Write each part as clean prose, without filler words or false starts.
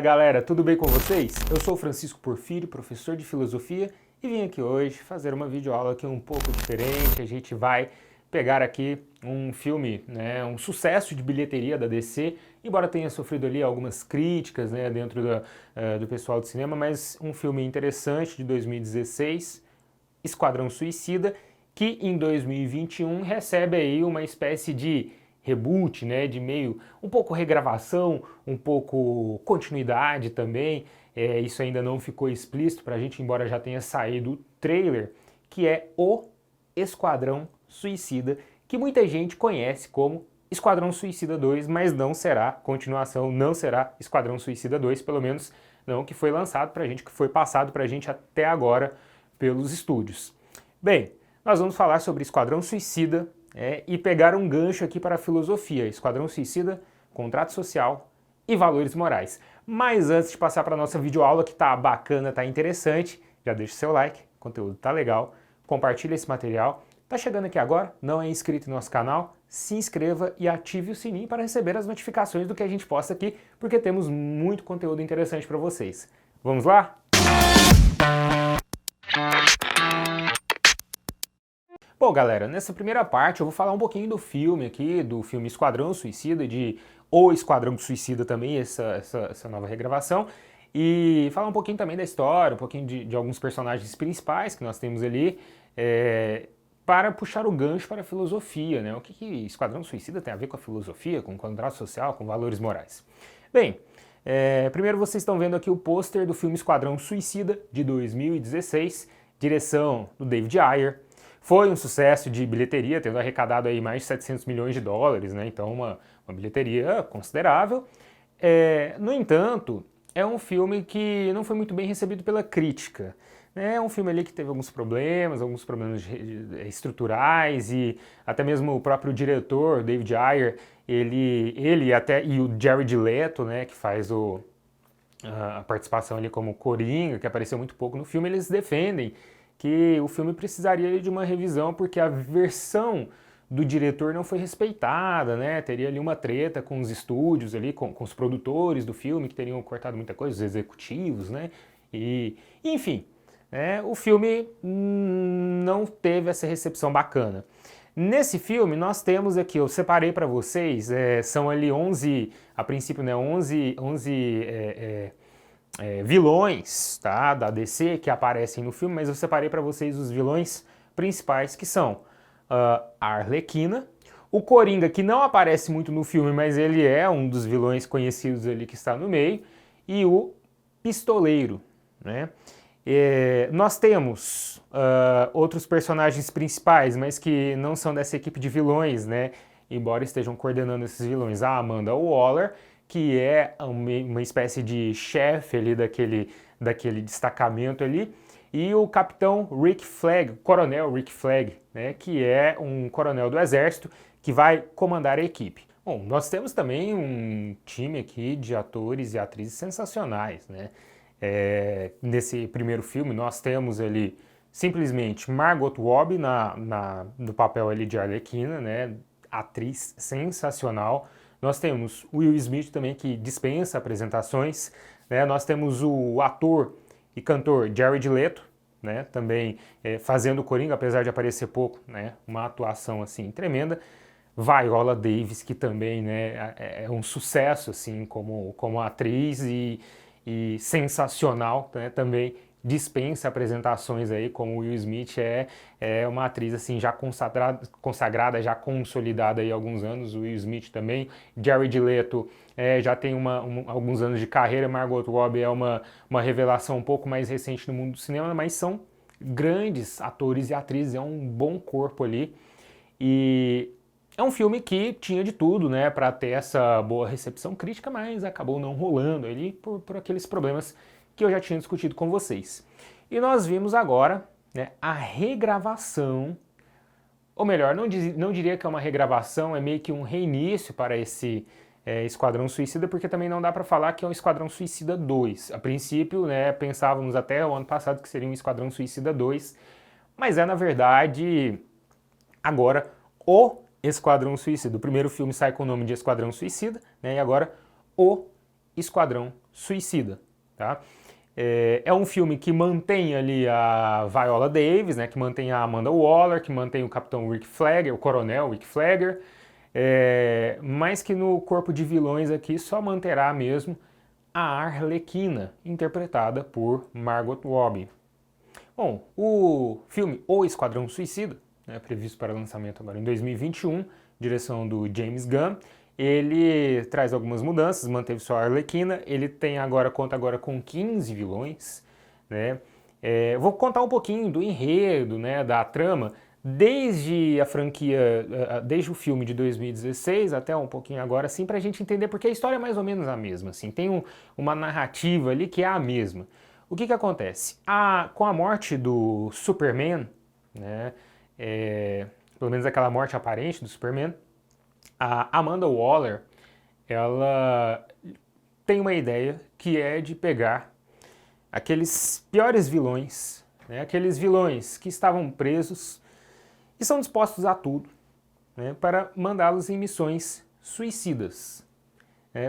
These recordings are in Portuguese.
Fala galera, tudo bem com vocês? Eu sou o Francisco Porfírio, professor de filosofia, e vim aqui hoje fazer uma videoaula aqui um pouco diferente. A gente vai pegar aqui um filme, um sucesso de bilheteria da DC, embora tenha sofrido ali algumas críticas, dentro do pessoal do cinema, mas um filme interessante de 2016, Esquadrão Suicida, que em 2021 recebe aí uma espécie de reboot, de meio, um pouco regravação, um pouco continuidade também. Isso ainda não ficou explícito pra gente, embora já tenha saído o trailer, que é o Esquadrão Suicida, que muita gente conhece como Esquadrão Suicida 2, mas não será continuação, não será Esquadrão Suicida 2, pelo menos não que foi lançado pra gente, que foi passado pra gente até agora pelos estúdios. Bem, nós vamos falar sobre Esquadrão Suicida e pegar um gancho aqui para a filosofia. Esquadrão Suicida, contrato social e valores morais. Mas antes de passar para a nossa videoaula, que tá bacana, tá interessante, já deixa o seu like, o conteúdo tá legal, compartilha esse material. Tá chegando aqui agora, não é inscrito no nosso canal, se inscreva e ative o sininho para receber as notificações do que a gente posta aqui, porque temos muito conteúdo interessante para vocês. Vamos lá? Bom, galera, nessa primeira parte eu vou falar um pouquinho do filme aqui, do filme Esquadrão Suicida, de O Esquadrão Suicida também, essa nova regravação, e falar um pouquinho também da história, um pouquinho de alguns personagens principais que nós temos ali, para puxar o gancho para a filosofia, O que Esquadrão Suicida tem a ver com a filosofia, com o contrato social, com valores morais? Bem, primeiro vocês estão vendo aqui o pôster do filme Esquadrão Suicida, de 2016, direção do David Ayer. Foi um sucesso de bilheteria, tendo arrecadado aí mais de 700 milhões de dólares, então uma bilheteria considerável. No entanto, é um filme que não foi muito bem recebido pela crítica. É um filme ali que teve alguns problemas estruturais, e até mesmo o próprio diretor, David Ayer, e o Jared Leto, que faz a participação ali como Coringa, que apareceu muito pouco no filme, eles defendem que o filme precisaria de uma revisão porque a versão do diretor não foi respeitada, teria ali uma treta com os estúdios ali, com os produtores do filme, que teriam cortado muita coisa, os executivos, e enfim, o filme não teve essa recepção bacana. Nesse filme nós temos aqui, eu separei para vocês, são ali 11, a princípio, 11 vilões, da DC que aparecem no filme, mas eu separei para vocês os vilões principais, que são a Arlequina, o Coringa, que não aparece muito no filme, mas ele é um dos vilões conhecidos ali que está no meio, e o Pistoleiro, nós temos outros personagens principais, mas que não são dessa equipe de vilões, embora estejam coordenando esses vilões. A Amanda Waller, que é uma espécie de chefe ali daquele destacamento ali, e o capitão Rick Flag, coronel Rick Flag, que é um coronel do exército que vai comandar a equipe. Bom, nós temos também um time aqui de atores e atrizes sensacionais, nesse primeiro filme nós temos ali simplesmente Margot Robbie no papel ali de Arlequina, atriz sensacional. Nós temos o Will Smith também, que dispensa apresentações, Nós temos o ator e cantor Jared Leto, também fazendo o Coringa, apesar de aparecer pouco, uma atuação assim tremenda. Viola Davis, que também é um sucesso assim como atriz e sensacional, também dispensa apresentações aí, como o Will Smith é uma atriz assim já consagrada, já consolidada aí há alguns anos. O Will Smith também. Jared Leto já tem alguns anos de carreira. Margot Robbie é uma revelação um pouco mais recente no mundo do cinema, mas são grandes atores e atrizes, é um bom corpo ali, e é um filme que tinha de tudo, para ter essa boa recepção crítica, mas acabou não rolando ali por aqueles problemas que eu já tinha discutido com vocês. E nós vimos agora a regravação, ou melhor, não diria que é uma regravação, é meio que um reinício para esse Esquadrão Suicida, porque também não dá para falar que é um Esquadrão Suicida 2. A princípio, pensávamos até o ano passado que seria um Esquadrão Suicida 2, mas na verdade agora o Esquadrão Suicida. O primeiro filme sai com o nome de Esquadrão Suicida, e agora o Esquadrão Suicida, tá? É um filme que mantém ali a Viola Davis, né, que mantém a Amanda Waller, que mantém o Capitão Rick Flag, o Coronel Rick Flagger, mas que no corpo de vilões aqui só manterá mesmo a Arlequina, interpretada por Margot Robbie. Bom, o filme O Esquadrão Suicida, né, previsto para lançamento agora em 2021, direção do James Gunn, ele traz algumas mudanças, manteve só a Arlequina, ele conta agora com 15 vilões, né? Vou contar um pouquinho do enredo, né, da trama, desde a franquia, desde o filme de 2016 até um pouquinho agora, assim, para a gente entender, porque a história é mais ou menos a mesma, assim, tem uma narrativa ali que é a mesma. O que acontece? Com a morte do Superman, né, pelo menos aquela morte aparente do Superman, a Amanda Waller, ela tem uma ideia que é de pegar aqueles piores vilões, né, aqueles vilões que estavam presos e são dispostos a tudo, né, para mandá-los em missões suicidas.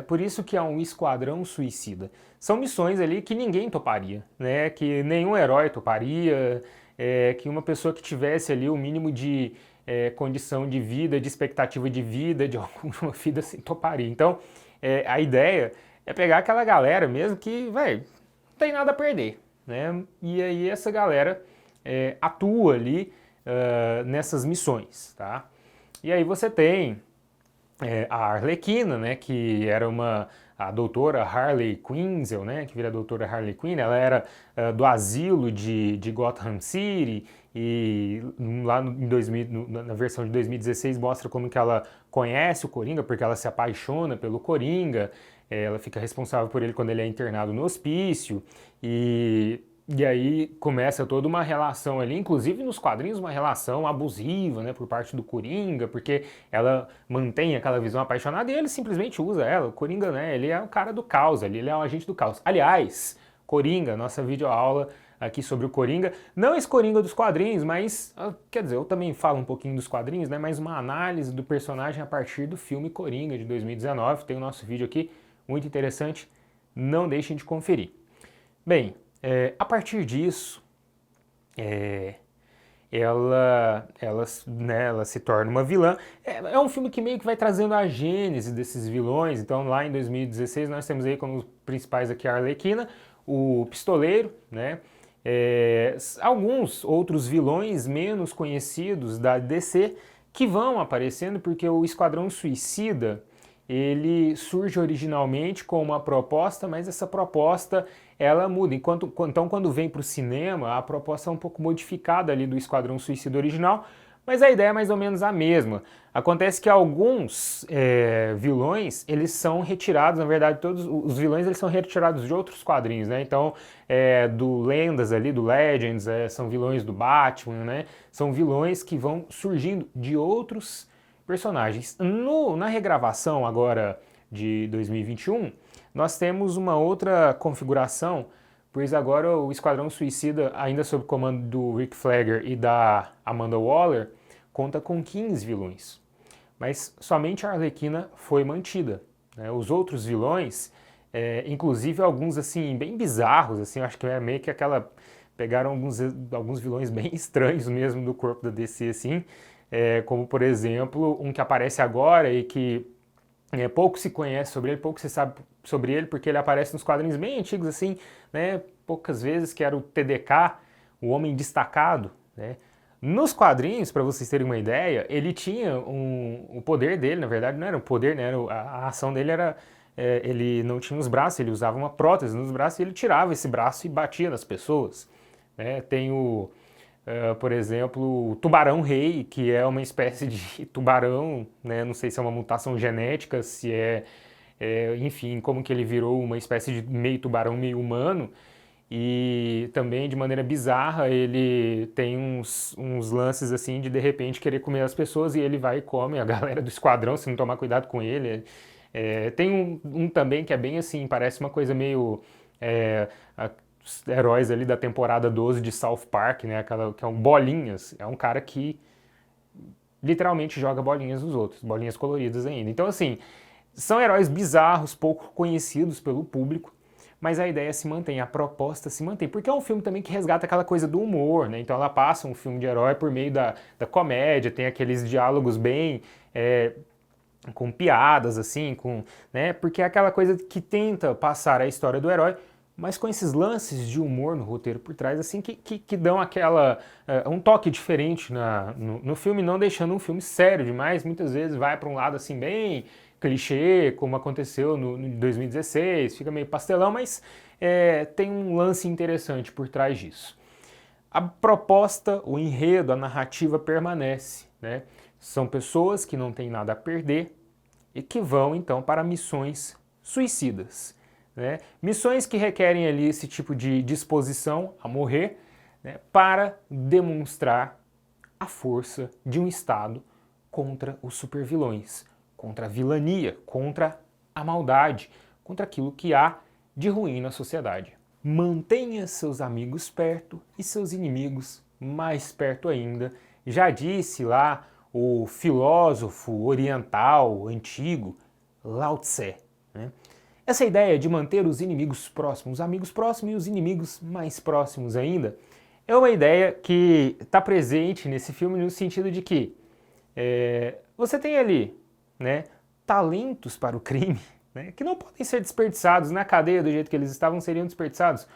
Por isso que há um esquadrão suicida. São missões ali que ninguém toparia, né, que nenhum herói toparia, que uma pessoa que tivesse ali o mínimo de condição de vida, de expectativa de vida, de alguma vida assim, toparia. Então, a ideia é pegar aquela galera mesmo que, velho, não tem nada a perder, né? E aí essa galera atua ali nessas missões, tá? E aí você tem a Arlequina, né, que era a doutora Harley Quinzel, né, que vira a doutora Harley Quinn, ela era do asilo de Gotham City, e lá na versão de 2016 mostra como que ela conhece o Coringa, porque ela se apaixona pelo Coringa, ela fica responsável por ele quando ele é internado no hospício, e aí começa toda uma relação ali, inclusive nos quadrinhos, uma relação abusiva, né, por parte do Coringa, porque ela mantém aquela visão apaixonada e ele simplesmente usa ela. O Coringa, né, ele é o cara do caos ali, ele é o agente do caos. Aliás, Coringa, nossa videoaula aqui sobre o Coringa, não esse Coringa dos quadrinhos, mas, quer dizer, eu também falo um pouquinho dos quadrinhos, né, mas uma análise do personagem a partir do filme Coringa de 2019, tem o nosso vídeo aqui, muito interessante, não deixem de conferir. Bem, a partir disso, ela se torna uma vilã. É um filme que meio que vai trazendo a gênese desses vilões. Então, lá em 2016, nós temos aí como principais aqui a Arlequina, o Pistoleiro, né? Alguns outros vilões menos conhecidos da DC que vão aparecendo porque o Esquadrão Suicida ele surge originalmente com uma proposta, mas essa proposta ela muda. Então, quando vem para o cinema, a proposta é um pouco modificada ali do Esquadrão Suicida original, mas a ideia é mais ou menos a mesma. Acontece que alguns vilões, eles são retirados, na verdade, todos os vilões eles são retirados de outros quadrinhos, né? Então, do Lendas ali, do Legends, são vilões do Batman, né? São vilões que vão surgindo de outros personagens. Na regravação agora de 2021, nós temos uma outra configuração, pois agora o Esquadrão Suicida, ainda sob comando do Rick Flagger e da Amanda Waller, conta com 15 vilões. Mas somente a Arlequina foi mantida, né? Os outros vilões, inclusive alguns assim bem bizarros, assim, acho que é meio que pegaram alguns vilões bem estranhos mesmo do corpo da DC, assim, como por exemplo um que aparece agora e que pouco se conhece sobre ele, pouco se sabe sobre ele, porque ele aparece nos quadrinhos bem antigos assim, né, poucas vezes, que era o TDK, o Homem Destacado, né. Nos quadrinhos, para vocês terem uma ideia, ele tinha o poder dele, na verdade não era um poder, né, a ação dele era, ele não tinha os braços, ele usava uma prótese nos braços e ele tirava esse braço e batia nas pessoas, né. Tem por exemplo, o Tubarão-Rei, que é uma espécie de tubarão, né? Não sei se é uma mutação genética, se enfim, como que ele virou uma espécie de meio tubarão, meio humano. E também, de maneira bizarra, ele tem uns lances assim de repente querer comer as pessoas e ele vai e come a galera do esquadrão se não tomar cuidado com ele. Tem um também que é bem assim, parece uma coisa meio... heróis ali da temporada 12 de South Park, né, que é um Bolinhas, é um cara que literalmente joga bolinhas nos outros, bolinhas coloridas ainda. Então, assim, são heróis bizarros, pouco conhecidos pelo público, mas a ideia se mantém, a proposta se mantém, porque é um filme também que resgata aquela coisa do humor, né? Então ela passa um filme de herói por meio da comédia, tem aqueles diálogos bem com piadas, assim, né? Porque é aquela coisa que tenta passar a história do herói, mas com esses lances de humor no roteiro por trás, assim, que dão um toque diferente no filme, não deixando um filme sério demais, muitas vezes vai para um lado, assim, bem clichê, como aconteceu no 2016, fica meio pastelão, mas tem um lance interessante por trás disso. A proposta, o enredo, a narrativa permanece, né? São pessoas que não têm nada a perder e que vão, então, para missões suicidas, né? Missões que requerem ali esse tipo de disposição a morrer, né, para demonstrar a força de um Estado contra os supervilões, contra a vilania, contra a maldade, contra aquilo que há de ruim na sociedade. Mantenha seus amigos perto e seus inimigos mais perto ainda. Já disse lá o filósofo oriental antigo Lao Tse, né? Essa ideia de manter os inimigos próximos, os amigos próximos e os inimigos mais próximos ainda, é uma ideia que está presente nesse filme no sentido de que você tem ali, né, talentos para o crime, né, que não podem ser desperdiçados na cadeia do jeito que eles estavam, seriam desperdiçados.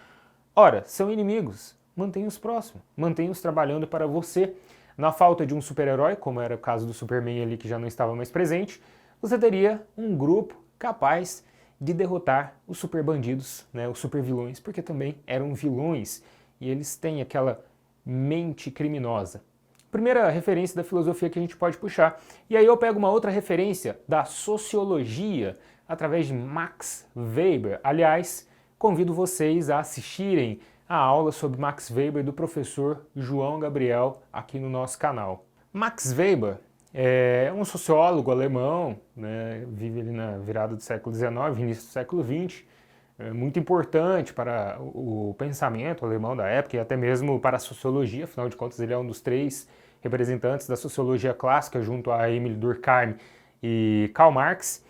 Ora, são inimigos, mantenha-os próximos, mantenha-os trabalhando para você. Na falta de um super-herói, como era o caso do Superman ali que já não estava mais presente, você teria um grupo capaz de derrotar os super bandidos, né, os super vilões, porque também eram vilões e eles têm aquela mente criminosa. Primeira referência da filosofia que a gente pode puxar. E aí eu pego uma outra referência da sociologia através de Max Weber. Aliás, convido vocês a assistirem a aula sobre Max Weber do professor João Gabriel aqui no nosso canal. Max Weber é um sociólogo alemão, né, vive ali na virada do século XIX, início do século XX, muito importante para o pensamento alemão da época e até mesmo para a sociologia, afinal de contas ele é um dos 3 representantes da sociologia clássica junto a Emile Durkheim e Karl Marx.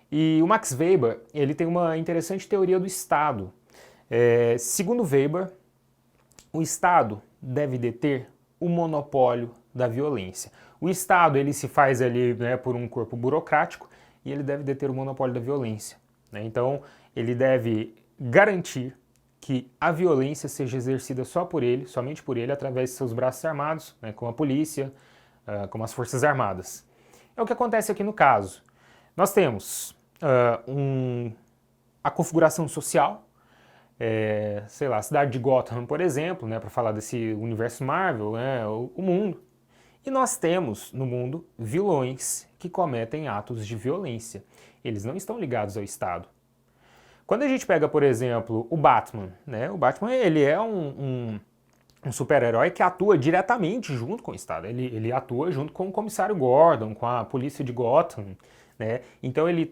E o Max Weber, ele tem uma interessante teoria do Estado. Segundo Weber, o Estado deve deter o monopólio da violência. O Estado, ele se faz ali, né, por um corpo burocrático e ele deve deter o monopólio da violência, né? Então, ele deve garantir que a violência seja exercida só por ele, somente por ele, através de seus braços armados, né, como a polícia, como as forças armadas. É o que acontece aqui no caso. Nós temos a configuração social, sei lá, a cidade de Gotham, por exemplo, né, para falar desse universo Marvel, né, o mundo. E nós temos no mundo vilões que cometem atos de violência. Eles não estão ligados ao Estado. Quando a gente pega, por exemplo, o Batman, né, o Batman ele é um super-herói que atua diretamente junto com o Estado. Ele atua junto com o comissário Gordon, com a polícia de Gotham, né? Então ele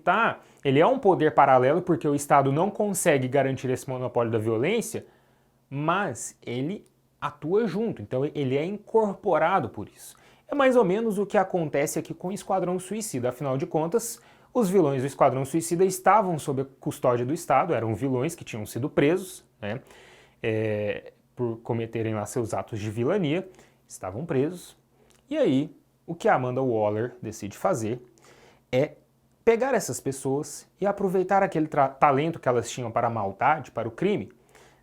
é um poder paralelo porque o Estado não consegue garantir esse monopólio da violência, mas ele atua junto, então ele é incorporado por isso. É mais ou menos o que acontece aqui com o Esquadrão Suicida, afinal de contas, os vilões do Esquadrão Suicida estavam sob a custódia do Estado, eram vilões que tinham sido presos, né, por cometerem lá seus atos de vilania, estavam presos. E aí, o que a Amanda Waller decide fazer é pegar essas pessoas e aproveitar aquele talento que elas tinham para a maldade, para o crime,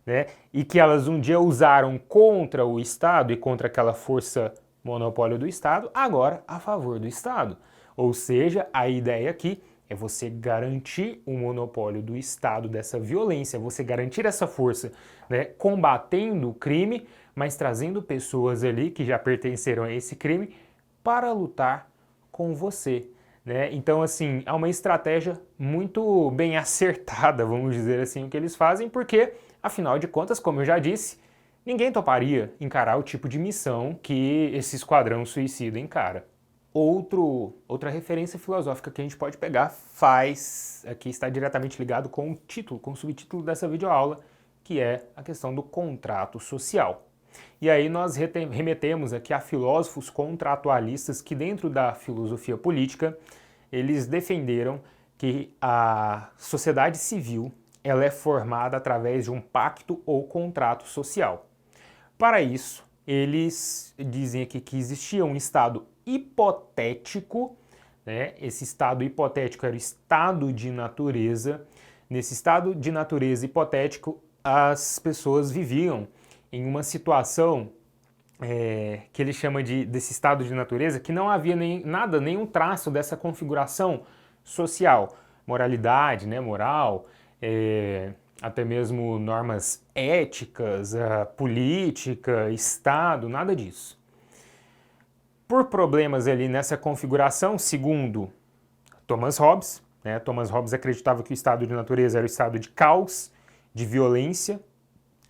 né, e que elas um dia usaram contra o Estado e contra aquela força monopólio do Estado, agora a favor do Estado. Ou seja, a ideia aqui é você garantir o monopólio do Estado dessa violência, você garantir essa força, né, combatendo o crime, mas trazendo pessoas ali que já pertenceram a esse crime para lutar com você, né? Então, assim, é uma estratégia muito bem acertada, vamos dizer assim, o que eles fazem, porque, afinal de contas, como eu já disse, ninguém toparia encarar o tipo de missão que esse Esquadrão Suicida encara. Outra referência filosófica que a gente pode pegar aqui está diretamente ligado com o título, com o subtítulo dessa videoaula, que é a questão do contrato social. E aí nós remetemos aqui a filósofos contratualistas que dentro da filosofia política, eles defenderam que a sociedade civil ela é formada através de um pacto ou contrato social. Para isso, eles dizem aqui que existia um estado hipotético, né? Esse estado hipotético era o estado de natureza. Nesse estado de natureza hipotético, as pessoas viviam em uma situação que ele chama desse estado de natureza, que não havia nenhum traço dessa configuração social, moralidade, né, moral, até mesmo normas éticas, política, Estado, nada disso. Por problemas ali nessa configuração, segundo Thomas Hobbes, né, Thomas Hobbes acreditava que o estado de natureza era o estado de caos, de violência.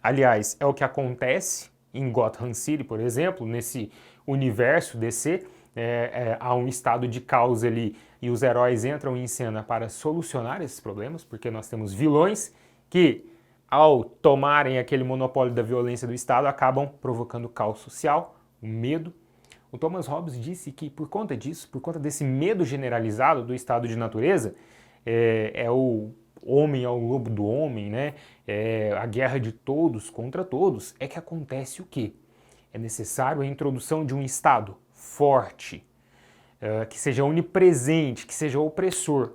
Aliás, é o que acontece em Gotham City, por exemplo, nesse universo DC, há um estado de caos ali e os heróis entram em cena para solucionar esses problemas, porque nós temos vilões que, ao tomarem aquele monopólio da violência do Estado, acabam provocando caos social, medo. O Thomas Hobbes disse que por conta disso, por conta desse medo generalizado do estado de natureza, o homem ao lobo do homem, né? A guerra de todos contra todos, é que acontece o quê? É necessário a introdução de um Estado forte, que seja onipresente, que seja opressor.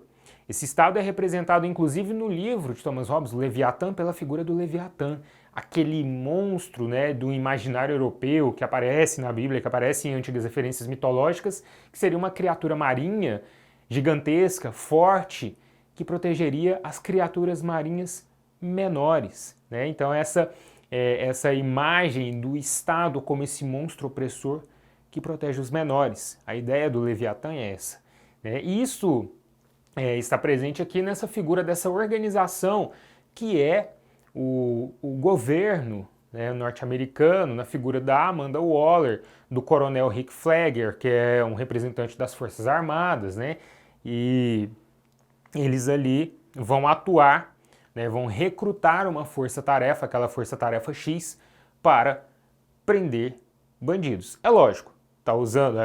Esse Estado é representado inclusive no livro de Thomas Hobbes, o Leviatã, pela figura do Leviatã, aquele monstro, né, do imaginário europeu que aparece na Bíblia, que aparece em antigas referências mitológicas, que seria uma criatura marinha, gigantesca, forte, que protegeria as criaturas marinhas menores, né? Então essa imagem do Estado como esse monstro opressor que protege os menores. A ideia do Leviatã é essa, né? E isso está presente aqui nessa figura dessa organização que é o governo, né, norte-americano, na figura da Amanda Waller, do coronel Rick Flagler, que é um representante das Forças Armadas, né? E eles ali vão atuar, né, vão recrutar uma força-tarefa, aquela força-tarefa X, para prender bandidos. É lógico, tá usando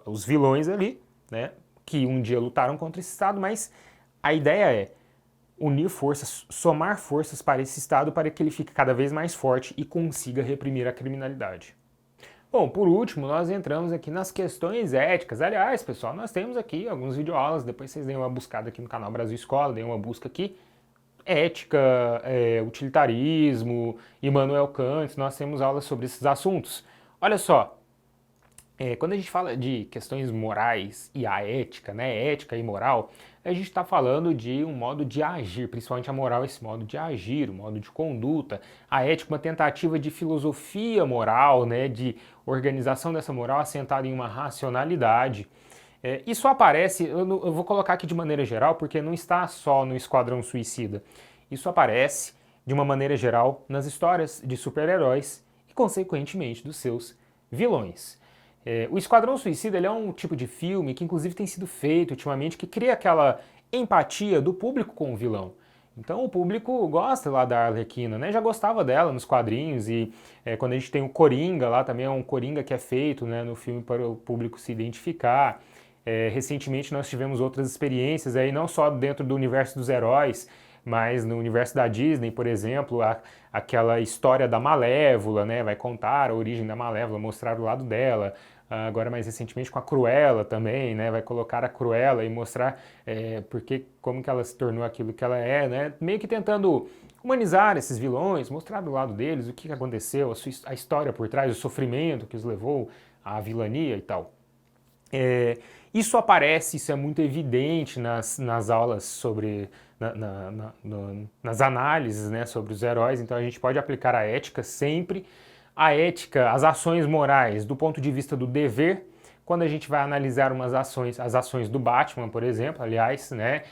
os vilões ali, né, que um dia lutaram contra esse Estado, mas a ideia é unir forças, somar forças para esse Estado para que ele fique cada vez mais forte e consiga reprimir a criminalidade. Bom, por último, nós entramos aqui nas questões éticas. Aliás, pessoal, nós temos aqui alguns videoaulas, depois vocês deem uma buscada aqui no canal Brasil Escola, deem uma busca aqui. Ética, utilitarismo, Immanuel Kant, nós temos aulas sobre esses assuntos. Olha só, quando a gente fala de questões morais e a ética, né, ética e moral, a gente está falando de um modo de agir, principalmente a moral, esse modo de agir, o modo de conduta. A ética, uma tentativa de filosofia moral, né, de organização dessa moral assentada em uma racionalidade. Isso aparece, eu vou colocar aqui de maneira geral, porque não está só no Esquadrão Suicida. Isso aparece, de uma maneira geral, nas histórias de super-heróis e, consequentemente, dos seus vilões. O Esquadrão Suicida ele é um tipo de filme que inclusive tem sido feito ultimamente, que cria aquela empatia do público com o vilão. Então o público gosta lá da Arlequina, né? Já gostava dela nos quadrinhos e quando a gente tem o Coringa lá, também é um Coringa que é feito, né, no filme para o público se identificar. Recentemente nós tivemos outras experiências aí, não só dentro do universo dos heróis, mas no universo da Disney, por exemplo, aquela história da Malévola, né? Vai contar a origem da Malévola, mostrar o lado dela. Agora mais recentemente com a Cruella também, né? Vai colocar a Cruella e mostrar como que ela se tornou aquilo que ela é, né? Meio que tentando humanizar esses vilões, mostrar do lado deles o que aconteceu, a história por trás, o sofrimento que os levou à vilania e tal. Isso aparece, isso é muito evidente nas aulas sobre, nas análises, né, sobre os heróis, então a gente pode aplicar a ética sempre. A ética, as ações morais do ponto de vista do dever, quando a gente vai analisar as ações do Batman, por exemplo, aliás, né,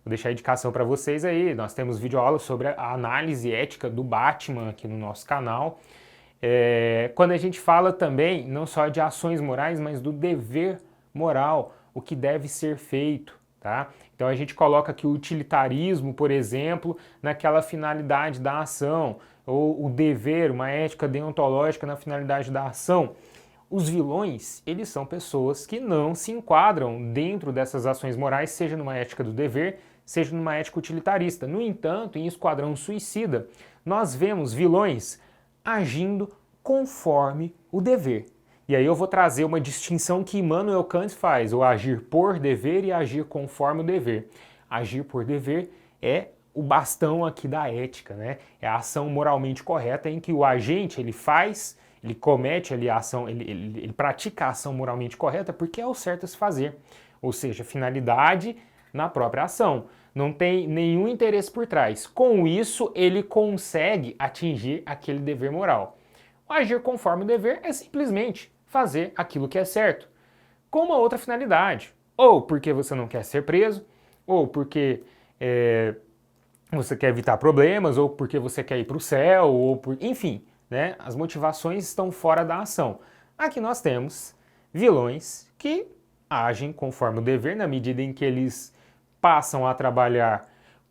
vou deixar a indicação para vocês aí, nós temos videoaulas sobre a análise ética do Batman aqui no nosso canal. Quando a gente fala também, não só de ações morais, mas do dever moral, o que deve ser feito, tá? Então a gente coloca aqui o utilitarismo, por exemplo, naquela finalidade da ação, ou o dever, uma ética deontológica na finalidade da ação. Os vilões, eles são pessoas que não se enquadram dentro dessas ações morais, seja numa ética do dever, seja numa ética utilitarista. No entanto, em Esquadrão Suicida, nós vemos vilões agindo conforme o dever. E aí eu vou trazer uma distinção que Immanuel Kant faz, o agir por dever e agir conforme o dever. Agir por dever é o bastão aqui da ética, né? É a ação moralmente correta em que o agente ele comete ali a ação, ele pratica a ação moralmente correta porque é o certo a se fazer. Ou seja, finalidade na própria ação. Não tem nenhum interesse por trás. Com isso, ele consegue atingir aquele dever moral. O agir conforme o dever é simplesmente fazer aquilo que é certo, com uma outra finalidade. Ou porque você não quer ser preso, ou porque você quer evitar problemas, ou porque você quer ir para o céu, ou por... enfim, né? As motivações estão fora da ação. Aqui nós temos vilões que agem conforme o dever, na medida em que eles passam a trabalhar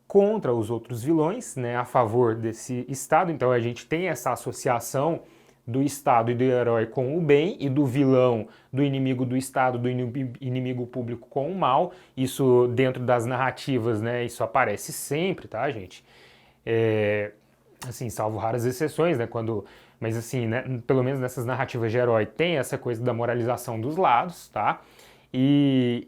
contra os outros vilões, né, a favor desse Estado. Então a gente tem essa associação do Estado e do herói com o bem e do vilão, do inimigo do Estado, do inimigo público com o mal. Isso dentro das narrativas, né, isso aparece sempre, tá, gente? Assim, salvo raras exceções, né, mas assim, né, pelo menos nessas narrativas de herói tem essa coisa da moralização dos lados, tá? E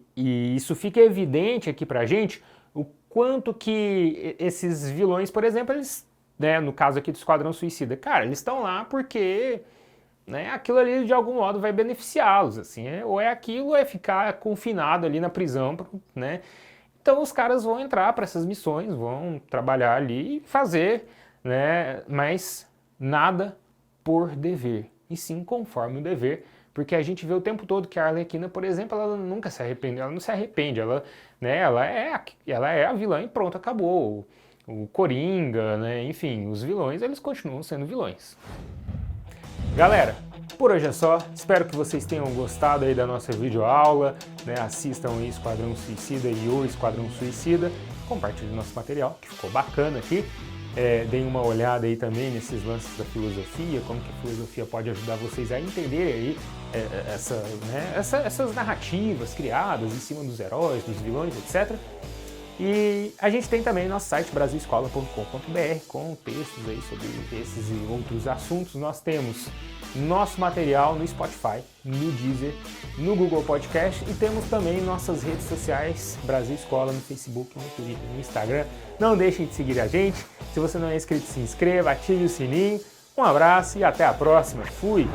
isso fica evidente aqui pra gente o quanto que esses vilões, por exemplo, eles, né, no caso aqui do Esquadrão Suicida, cara, eles estão lá porque, né, aquilo ali de algum modo vai beneficiá-los, assim, ou é aquilo ou é ficar confinado ali na prisão, né? Então os caras vão entrar para essas missões, vão trabalhar ali e fazer, né, mas nada por dever, e sim conforme o dever. Porque a gente vê o tempo todo que a Arlequina, por exemplo, ela nunca se arrepende, ela não se arrepende, né, ela é a vilã e pronto, acabou. O Coringa, né, enfim, os vilões, eles continuam sendo vilões. Galera, por hoje é só, espero que vocês tenham gostado aí da nossa videoaula, né, assistam aí Esquadrão Suicida e o Esquadrão Suicida, compartilhem nosso material, que ficou bacana aqui. Deem uma olhada aí também nesses lances da filosofia, como que a filosofia pode ajudar vocês a entenderem aí essas narrativas criadas em cima dos heróis, dos vilões, etc. E a gente tem também nosso site brasilescola.com.br com textos aí sobre esses e outros assuntos. Nós temos nosso material no Spotify, no Deezer, no Google Podcast e temos também nossas redes sociais, Brasil Escola, no Facebook, no Twitter, no Instagram. Não deixem de seguir a gente. Se você não é inscrito, se inscreva, ative o sininho. Um abraço e até a próxima. Fui!